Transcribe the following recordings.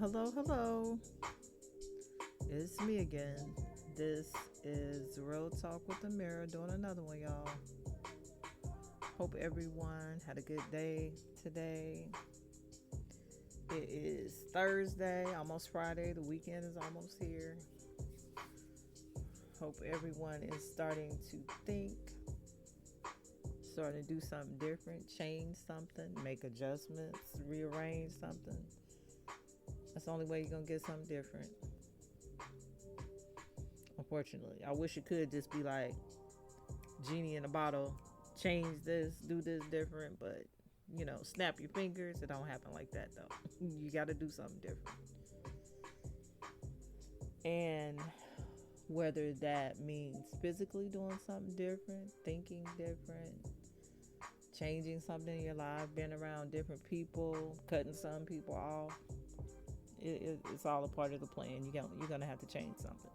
Hello. It's me again. This is Real Talk with Amiri doing another one, y'all. Hope everyone had a good day today. It is Thursday, almost Friday. The weekend is almost here. Hope everyone is starting to think, starting to do something different, change something, make adjustments, rearrange something. That's the only way you're going to get something different. Unfortunately, I wish it could just be like genie in a bottle, change this, do this different, but snap your fingers. It don't happen like that though. You got to do something different. And whether that means physically doing something different, thinking different, changing something in your life, being around different people, cutting some people off, it's all a part of the plan. You're going to have to change something.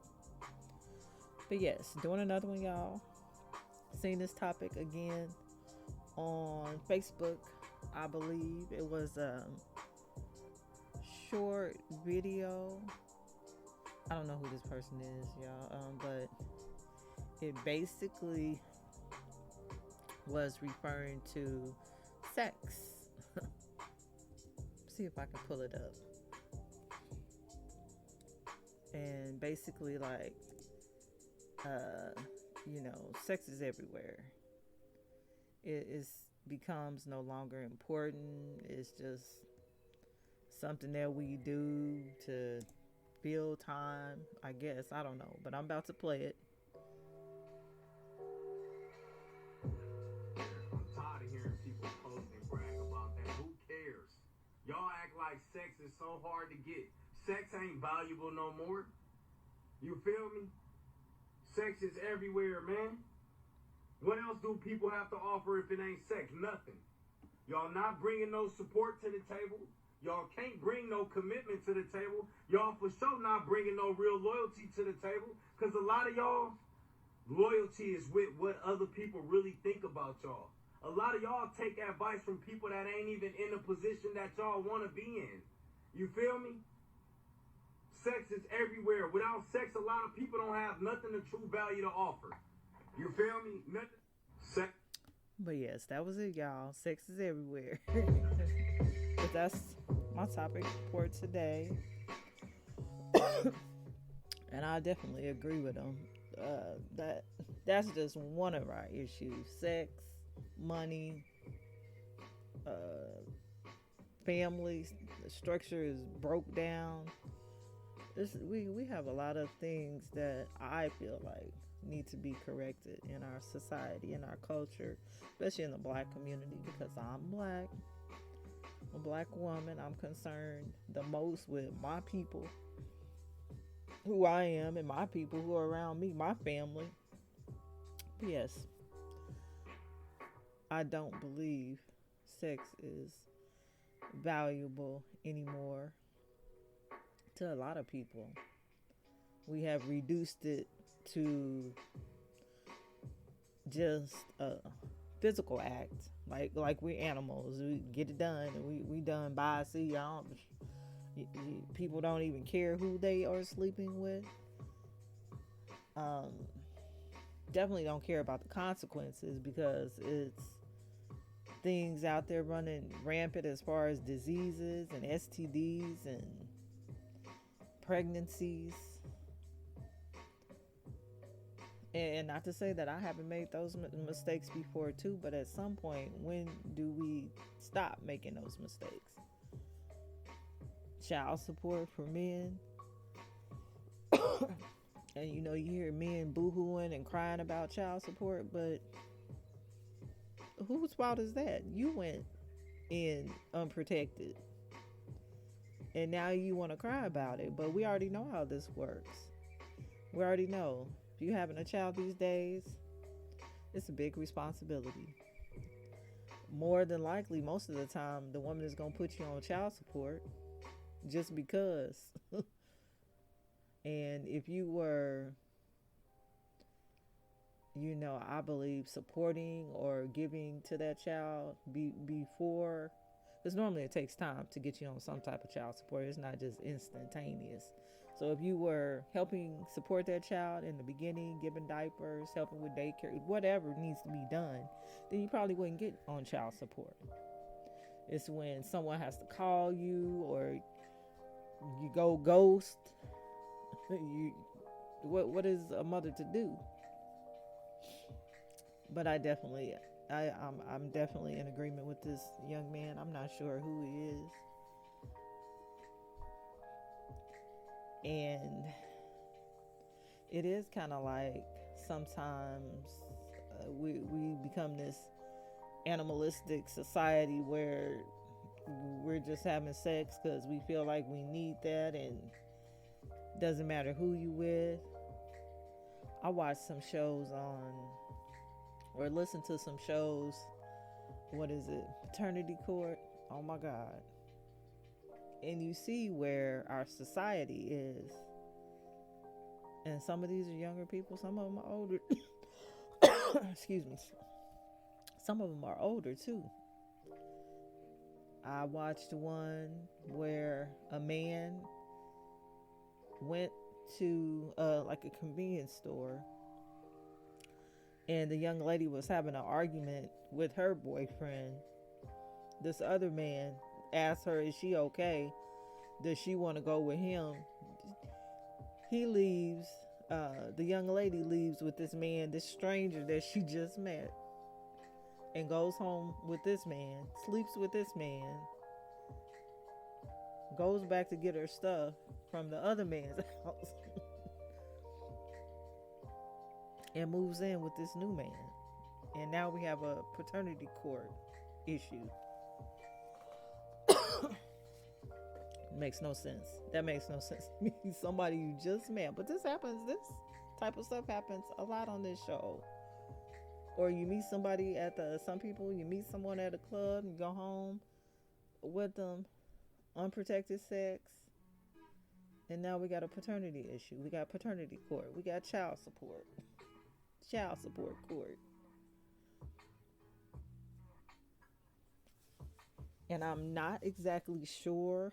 But yes, doing another one, y'all. Seen this topic again on Facebook, I believe. It was a short video. I don't know who this person is, y'all, but it basically was referring to sex. See if I can pull it up. And basically, like, sex is everywhere. It becomes no longer important. It's just something that we do to fill time, I guess. I don't know, but I'm about to play it. I'm tired of hearing people post and brag about that. Who cares? Y'all act like sex is so hard to get. Sex ain't valuable no more. You feel me? Sex is everywhere, man. What else do people have to offer if it ain't sex? Nothing. Y'all not bringing no support to the table. Y'all can't bring no commitment to the table. Y'all for sure not bringing no real loyalty to the table. Because a lot of y'all, loyalty is with what other people really think about y'all. A lot of y'all take advice from people that ain't even in the position that y'all want to be in. You feel me? Sex is everywhere. Without sex, a lot of people don't have nothing of true value to offer. You feel me? Nothing. Sex. But yes, that was it, y'all. Sex is everywhere. But that's my topic for today. And I definitely agree with them. That's just one of our issues. Sex, money, families, the structure is broke down. We have a lot of things that I feel like need to be corrected in our society, in our culture, especially in the black community, because I'm black. I'm a black woman. I'm concerned the most with my people, who I am, and my people who are around me, my family. But yes, I don't believe sex is valuable anymore to a lot of people. We have reduced it to just a physical act, like we're animals. We get it done, and we done by. See, y'all. People don't even care who they are sleeping with. Definitely don't care about the consequences, because it's things out there running rampant as far as diseases and STDs and pregnancies. And not to say that I haven't made those mistakes before too, but at some point, when do we stop making those mistakes? Child support for men. And you hear men boo-hooing and crying about child support, but whose fault is that? You went in unprotected, and now you want to cry about it. But we already know how this works. We already know. If you're having a child these days, it's a big responsibility. More than likely, most of the time, the woman is going to put you on child support just because. And if you were, I believe, supporting or giving to that child before, Because normally it takes time to get you on some type of child support. It's not just instantaneous. So if you were helping support that child in the beginning, giving diapers, helping with daycare, whatever needs to be done, then you probably wouldn't get on child support. It's when someone has to call you or you go ghost. You what is a mother to do? But I'm definitely in agreement with this young man. I'm not sure who he is. And it is kind of like sometimes we become this animalistic society where we're just having sex because we feel like we need that, and doesn't matter who you with. I watched some shows on, or listened to some shows. What is it? Paternity court. Oh my God. And you see where our society is. And some of these are younger people, some of them are older. Excuse me. Some of them are older too. I watched one where a man went to like a convenience store, and the young lady was having an argument with her boyfriend. This other man asked her, is she okay? Does she want to go with him? He leaves. The young lady leaves with this man, this stranger that she just met, and goes home with this man, sleeps with this man, goes back to get her stuff from the other man's house, and moves in with this new man. And now we have a paternity court issue. Makes no sense. That makes no sense to me. Somebody you just met. But this type of stuff happens a lot on this show. Or you meet somebody you meet someone at a club, you go home with them, unprotected sex, and now we got a paternity issue. We got paternity court. We got child support. Child support court. And I'm not exactly sure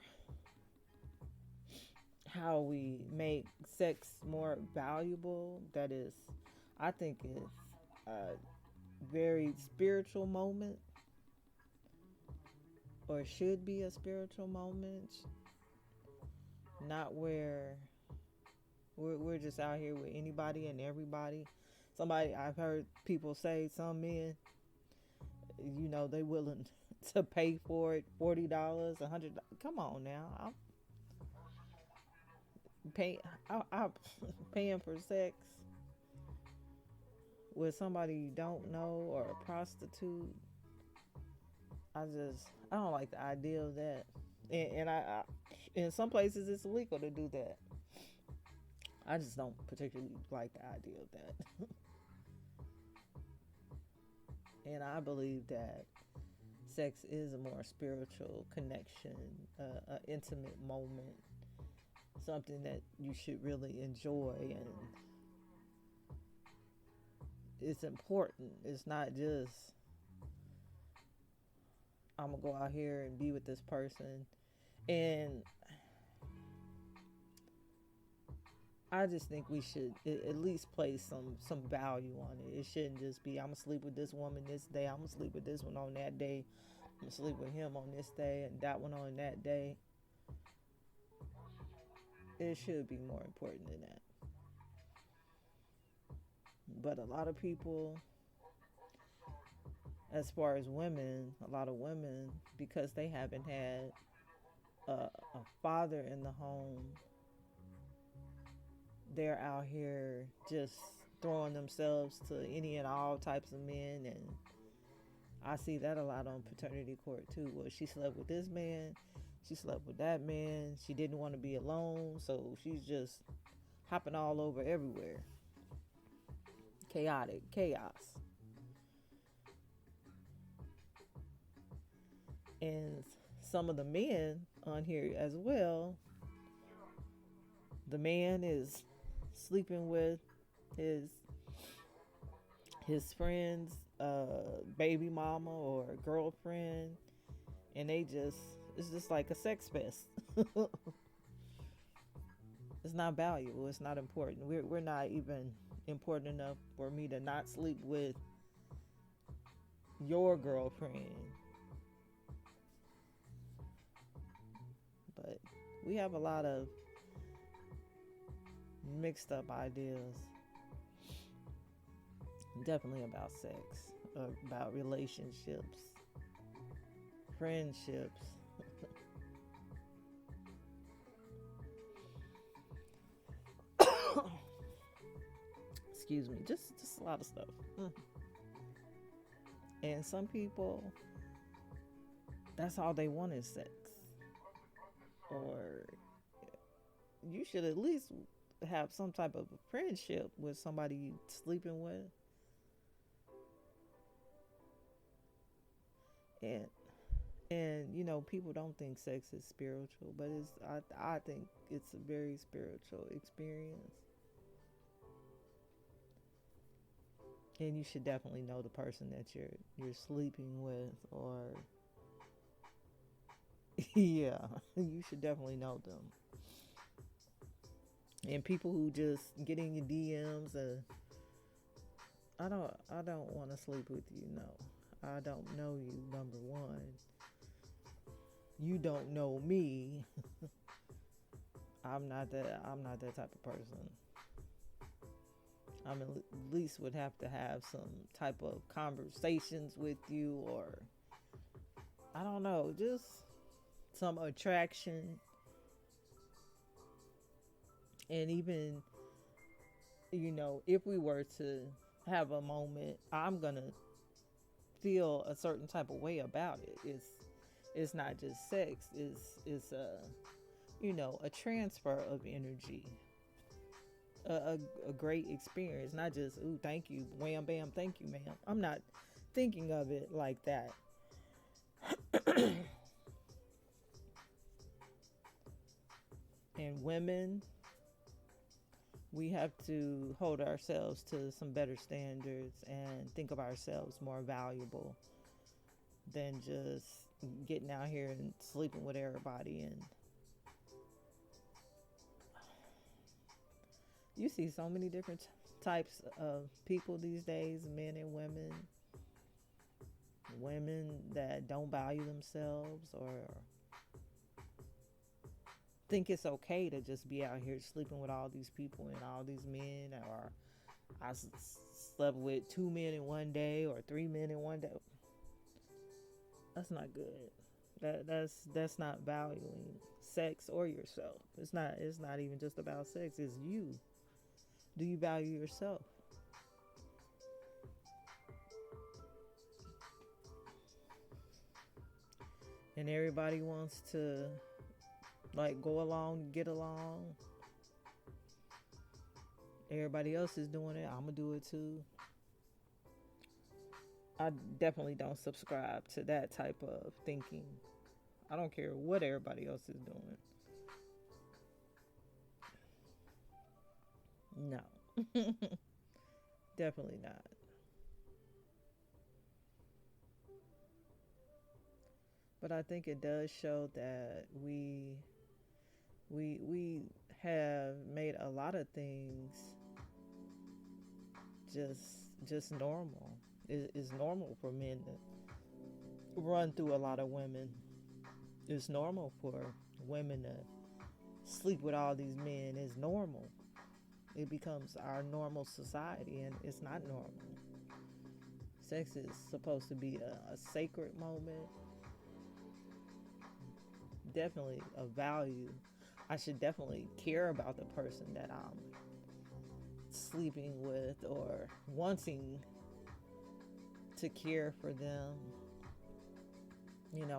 how we make sex more valuable. That is, I think it's a very spiritual moment, or should be a spiritual moment, not where we're just out here with anybody and everybody. I've heard people say, some men, they willing to pay for it, $40, $100. Come on now, I'm paying for sex with somebody you don't know, or a prostitute. I don't like the idea of that. And I in some places it's illegal to do that. I just don't particularly like the idea of that. And I believe that sex is a more spiritual connection, an intimate moment, something that you should really enjoy, and it's important. It's not just, I'm gonna go out here and be with this person. And I just think we should at least place some value on it. It shouldn't just be, I'm gonna sleep with this woman this day, I'm gonna sleep with this one on that day, I'm gonna sleep with him on this day and that one on that day. It should be more important than that. But a lot of people, as far as women, a lot of women, because they haven't had a father in the home, they're out here just throwing themselves to any and all types of men. And I see that a lot on paternity court too. Well, she slept with this man, she slept with that man, she didn't want to be alone, so she's just hopping all over everywhere. Chaos. And some of the men on here as well, the man is sleeping with his friend's baby mama or girlfriend, and it's just like a sex fest. It's not valuable. It's not important. We're not even important enough for me to not sleep with your girlfriend. But we have a lot of mixed up ideas, definitely about sex, about relationships, friendships. Excuse me, just a lot of stuff. And some people, that's all they want is sex. Or you should at least have some type of a friendship with somebody you sleeping with. And people don't think sex is spiritual, but I think it's a very spiritual experience. And you should definitely know the person that you're sleeping with, or yeah, you should definitely know them. And people who just get in your DMs and I don't want to sleep with you. No, I don't know you. Number one, you don't know me. I'm not that type of person. I mean, at least would have to have some type of conversations with you, or I don't know, just some attraction. And even, if we were to have a moment, I'm gonna feel a certain type of way about it. It's not just sex. It's a transfer of energy, a great experience. Not just ooh, thank you, wham bam, thank you, ma'am. I'm not thinking of it like that. And women, we have to hold ourselves to some better standards and think of ourselves more valuable than just getting out here and sleeping with everybody. And you see so many different types of people these days, men and women that don't value themselves, or think it's okay to just be out here sleeping with all these people and all these men, or I slept with 2 men in one day or 3 men in one day. That's not good. That's not valuing sex or yourself. It's not even just about sex. It's you. Do you value yourself? And everybody wants to like go along, get along. Everybody else is doing it. I'm gonna do it too. I definitely don't subscribe to that type of thinking. I don't care what everybody else is doing. No. Definitely not. But I think it does show that we have made a lot of things just normal. It's normal for men to run through a lot of women. It's normal for women to sleep with all these men. It's normal. It becomes our normal society, and it's not normal. Sex is supposed to be a sacred moment, definitely of value. I should definitely care about the person that I'm sleeping with, or wanting to care for them,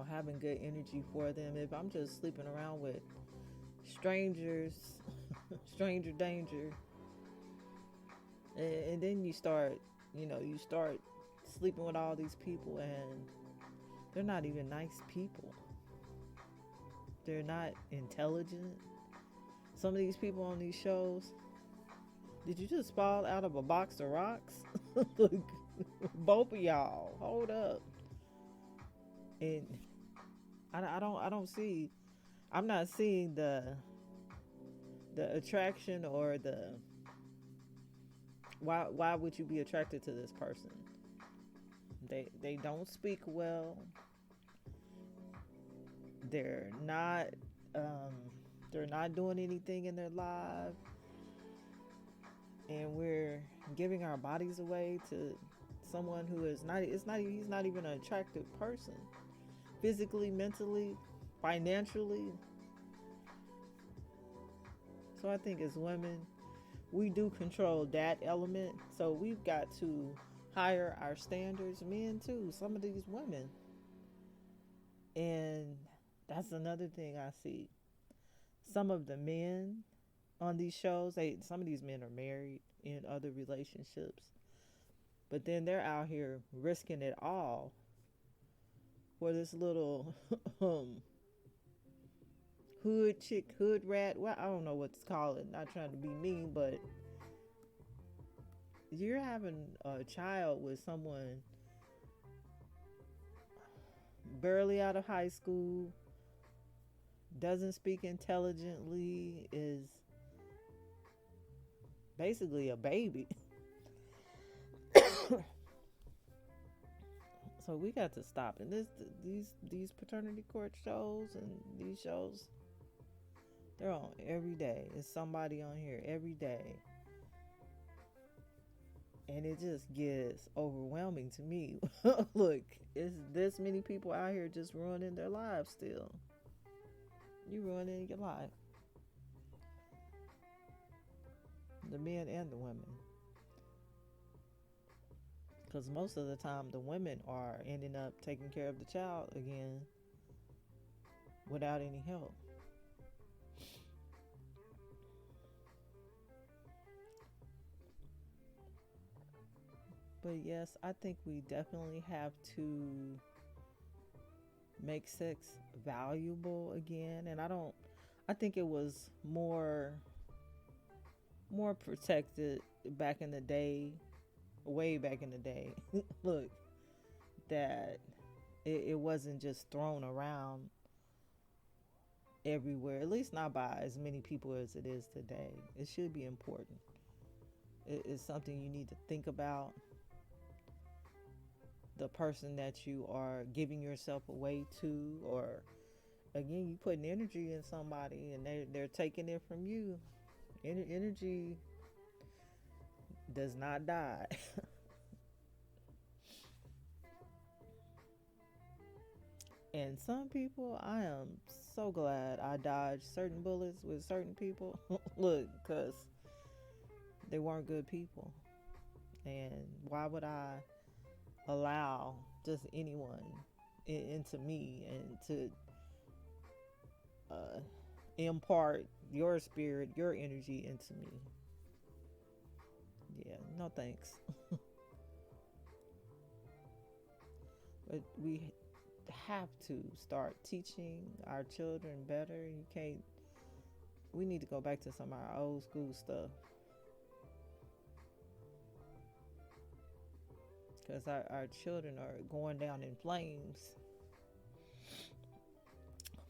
having good energy for them. If I'm just sleeping around with strangers, stranger danger, and then you start sleeping with all these people, and they're not even nice people. They're not intelligent. Some of these people on these shows, did you just fall out of a box of rocks? Both of y'all, hold up. And I don't see. I'm not seeing the attraction or the why would you be attracted to this person? They don't speak well. They're not um, they're not doing anything in their life, and we're giving our bodies away to someone who is not. It's not. He's not even an attractive person, physically, mentally, financially. So I think as women, we do control that element. So we've got to higher our standards. Men too. Some of these women, and that's another thing I see. Some of the men on these shows, some of these men are married in other relationships, but then they're out here risking it all for this little hood chick, hood rat. Well, I don't know what to call it. Not trying to be mean, but you're having a child with someone barely out of high school, doesn't speak intelligently, is basically a baby. So we got to stop. And these paternity court shows and these shows, they're on every day. It's somebody on here every day. And it just gets overwhelming to me. Look, it's this many people out here just ruining their lives still. You ruining your life. The men and the women. Because most of the time, the women are ending up taking care of the child again without any help. But yes, I think we definitely have to make sex valuable again. And I think it was more protected back in the day, way back in the day. Look, that it wasn't just thrown around everywhere, at least not by as many people as it is today. It should be important. It's something you need to think about. The person that you are giving yourself away to, or again, you putting energy in somebody and they're taking it from you. Energy does not die. And some people, I am so glad I dodged certain bullets with certain people. Look, because they weren't good people. And why would I allow just anyone into me and to impart your spirit, your energy into me? Yeah, no thanks. But we have to start teaching our children better. You can't. We need to go back to some of our old school stuff, because our children are going down in flames.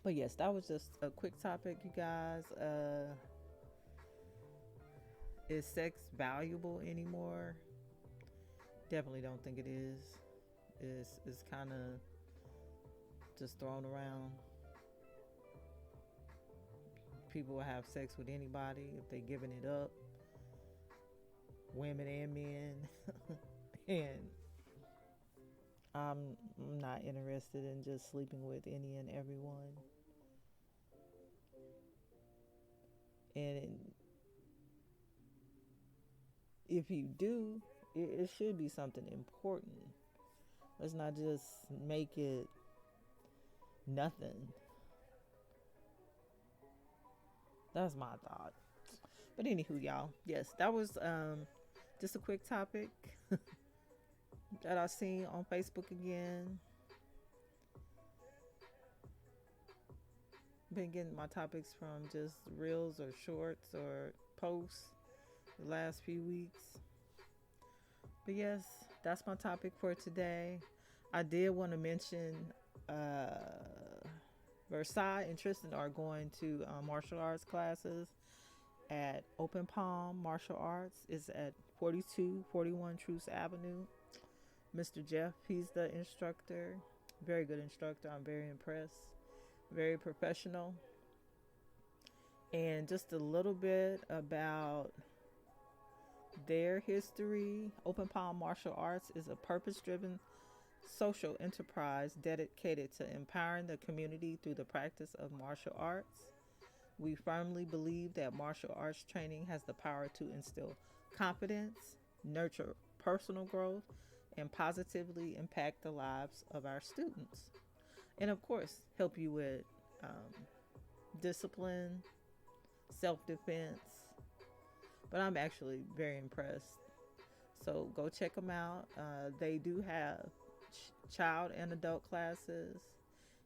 But yes, that was just a quick topic, you guys. Is sex valuable anymore? Definitely don't think it is. It's kind of just thrown around. People will have sex with anybody if they're giving it up, women and men. And I'm not interested in just sleeping with any and everyone. And if you do, it should be something important. Let's not just make it nothing. That's my thought. But anywho, y'all, yes, that was just a quick topic that I seen on Facebook again. Been getting my topics from just reels or shorts or posts the last few weeks. But yes, that's my topic for today. I did want to mention Versailles and Tristan are going to martial arts classes at Open Palm Martial Arts. Is at 4241 Truce Avenue. Mr. Jeff, he's the instructor. Very good instructor. I'm very impressed. Very professional. And just a little bit about their history. Open Palm Martial Arts is a purpose driven social enterprise dedicated to empowering the community through the practice of martial arts. We firmly believe that martial arts training has the power to instill confidence, nurture personal growth, and positively impact the lives of our students. And of course, help you with discipline, self defense. But I'm actually very impressed. So go check them out. They do have child and adult classes,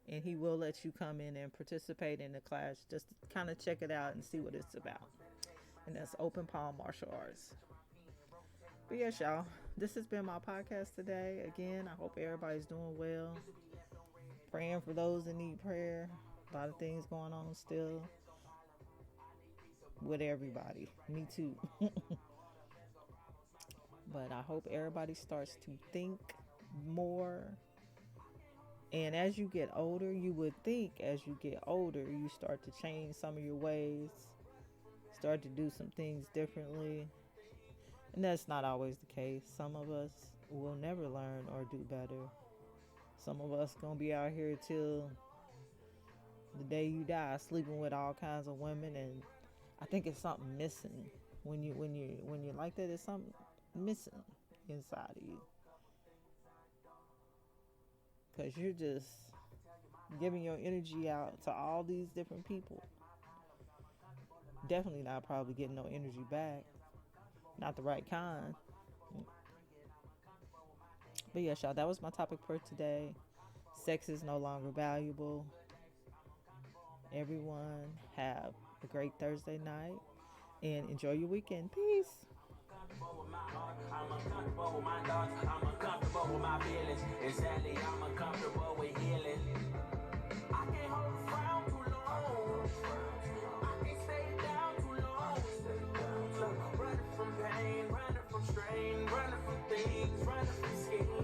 and he will let you come in and participate in the class just to kind of check it out and see what it's about. And that's Open Palm Martial Arts. But yes, y'all, this has been my podcast today. Again, I hope everybody's doing well. Praying for those that need prayer. A lot of things going on still with everybody. Me too. But I hope everybody starts to think more. And as you get older, you would think as you get older, you start to change some of your ways, start to do some things differently. And that's not always the case. Some of us will never learn or do better. Some of us gonna be out here till the day you die, sleeping with all kinds of women, and I think it's something missing when you're like that. It's something missing inside of you, because you're just giving your energy out to all these different people. Definitely not probably getting no energy back. Not the right kind. But yes, y'all, that was my topic for today. Sex is no longer valuable. Everyone have a great Thursday night and enjoy your weekend. Peace. I'm uncomfortable with my thoughts. I'm uncomfortable with my feelings. And sadly, I'm uncomfortable with healing. I can't hold the frown too long. I can't stay down too long. Running from pain, running from strain, running from things, running from schemes.